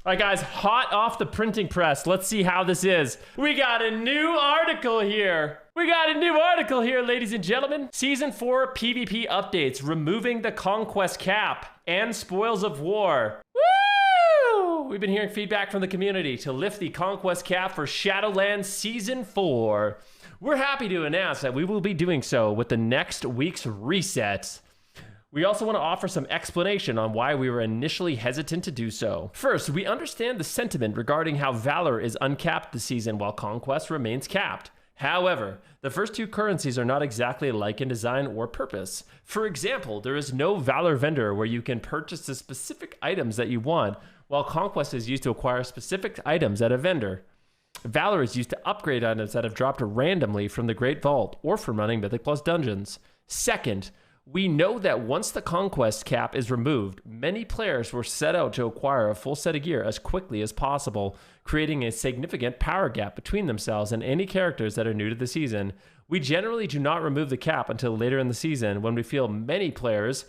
All right, guys, hot off the printing press. Let's see how this is. We got a new article here. Ladies and gentlemen. Season 4 PvP updates, removing the conquest cap and spoils of war. Woo! We've been hearing feedback from the community to lift the conquest cap for Shadowlands Season 4. We're happy to announce that we will be doing so with the next week's reset. We also want to offer some explanation on why we were initially hesitant to do so. First, we understand the sentiment regarding how Valor is uncapped this season while Conquest remains capped. However, the first two currencies are not exactly alike in design or purpose. For example, there is no Valor vendor where you can purchase the specific items that you want, while Conquest is used to acquire specific items at a vendor. Valor is used to upgrade items that have dropped randomly from the Great Vault or from running Mythic Plus dungeons. Second, we know that once the conquest cap is removed, many players were set out to acquire a full set of gear as quickly as possible, creating a significant power gap between themselves and any characters that are new to the season. We generally do not remove the cap until later in the season when we feel many players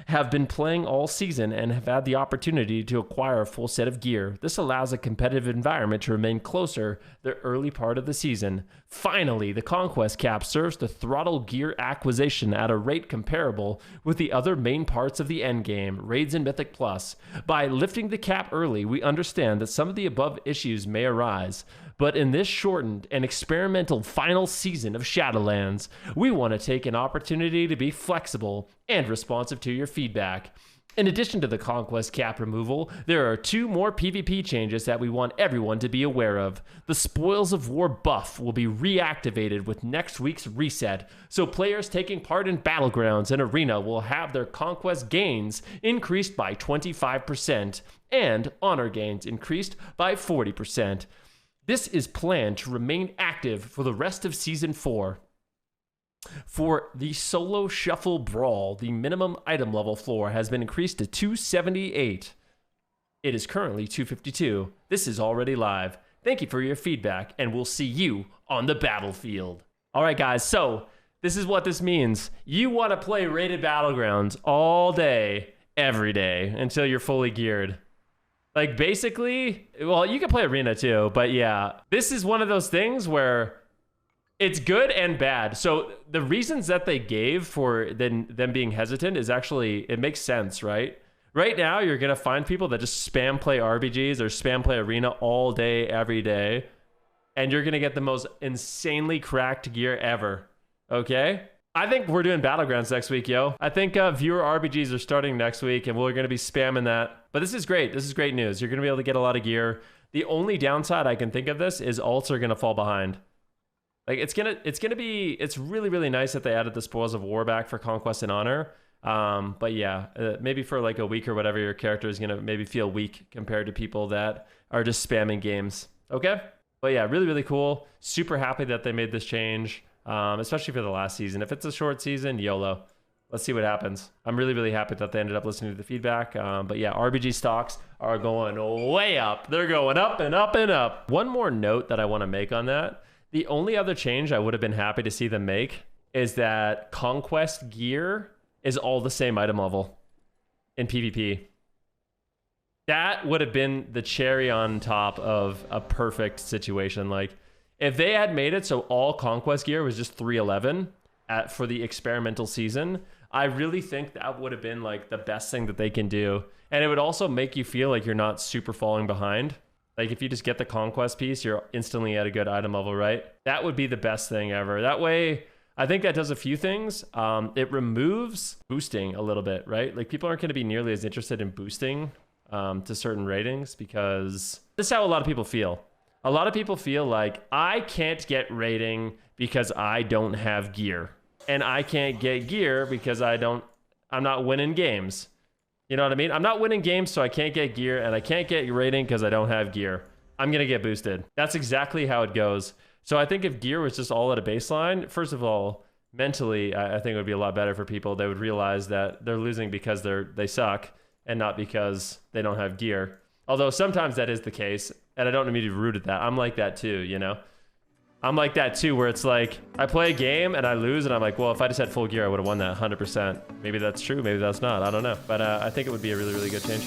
have been playing all season and have had the opportunity to acquire a full set of gear. This allows a competitive environment to remain closer the early part of the season. Finally, the conquest cap serves to throttle gear acquisition at a rate comparable with the other main parts of the endgame, raids and Mythic Plus. By lifting the cap early, we understand that some of the above issues may arise. But in this shortened and experimental final season of Shadowlands, we want to take an opportunity to be flexible and responsive to your feedback. In addition to the conquest cap removal, there are two more PvP changes that we want everyone to be aware of. The Spoils of War buff will be reactivated with next week's reset, so players taking part in Battlegrounds and Arena will have their conquest gains increased by 25% and honor gains increased by 40%. This is planned to remain active for the rest of Season 4. For the Solo Shuffle Brawl, the minimum item level floor has been increased to 278. It is currently 252. This is already live. Thank you for your feedback, and we'll see you on the battlefield. All right, guys, so this is what this means. You want to play rated Battlegrounds all day, every day, until you're fully geared. Like, basically, well, you can play Arena too, but yeah, this is one of those things where it's good and bad. So the reasons that they gave for them being hesitant is actually, it makes sense, right? Right now, you're going to find people that just spam play RBGs or spam play Arena all day, every day, and you're going to get the most insanely cracked gear ever, okay? I think we're doing Battlegrounds next week, yo. I think viewer RBGs are starting next week, and we're going to be spamming that. But this is great. This is great news. You're going to be able to get a lot of gear. The only downside I can think of this is alts are going to fall behind. Like, it's really, really nice that they added the Spoils of War back for Conquest and Honor. But yeah, maybe for like a week or whatever, your character is going to maybe feel weak compared to people that are just spamming games. Okay? But yeah, really, really cool. Super happy that they made this change. Especially for the last season. If it's a short season, YOLO. Let's see what happens. I'm really, really happy that they ended up listening to the feedback. But yeah, RBG stocks are going way up. They're going up and up and up. One more note that I want to make on that. The only other change I would have been happy to see them make is that Conquest gear is all the same item level in PvP. That would have been the cherry on top of a perfect situation. Like, if they had made it so all Conquest gear was just 311 for the experimental season, I really think that would have been like the best thing that they can do. And it would also make you feel like you're not super falling behind. Like, if you just get the Conquest piece, you're instantly at a good item level, right? That would be the best thing ever. That way, I think that does a few things. It removes boosting a little bit, right? Like, people aren't going to be nearly as interested in boosting to certain ratings because this is how a lot of people feel. A lot of people feel like, I can't get rating because I don't have gear. And I can't get gear because I'm not winning games. You know what I mean? I'm not winning games, so I can't get gear, and I can't get rating because I don't have gear. I'm going to get boosted. That's exactly how it goes. So I think if gear was just all at a baseline, first of all, mentally, I think it would be a lot better for people. They would realize that they're losing because they suck and not because they don't have gear. Although sometimes that is the case, and I don't mean to be rude at that. I'm like that too, you know? I'm like that too, where it's like, I play a game and I lose, and I'm like, well, if I just had full gear, I would have won that 100%. Maybe that's true, maybe that's not, I don't know. But I think it would be a really, really good change.